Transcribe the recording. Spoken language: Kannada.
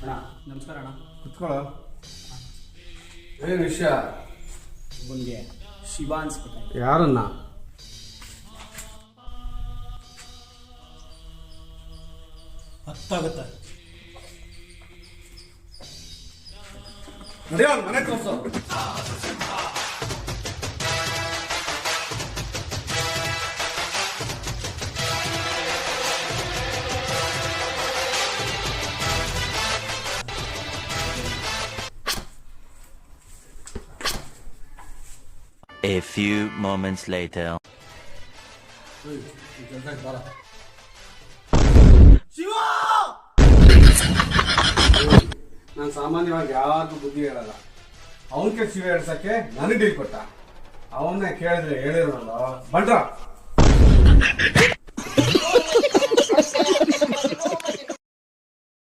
ಅಣ್ಣ ನಮಸ್ಕಾರ ಅಣ್ಣ. ಕುತ್ಕೊಳ್ಳೋ. ಏನು ವಿಷಯ? ಒಬ್ಬನಿಗೆ ಶಿವ ಅನ್ಸ್ಬಿಟ್ಟ. ಯಾರನ್ನ? ಅತ್ತಾಗುತ್ತೆ. ನಡೆಯೋ ಮನೆ ತೋರ್ಸು. A few moments later. ನಾನು ಸಾಮಾನ್ಯವಾಗಿ ಯಾರಿಗೂ ಬುದ್ಧಿ ಹೇಳಲ್ಲ. ಅವನ್ಗೆ ಶಿವ ಹೇಳ್ಸಕ್ಕೆ ನನಗೆ ಡೀಲ್ ಕೊಟ್ಟ. ಅವನ್ನೇ ಕೇಳಿದ್ರೆ ಹೇಳಿರೋಲ್ಲ ಬಂದ್ರ.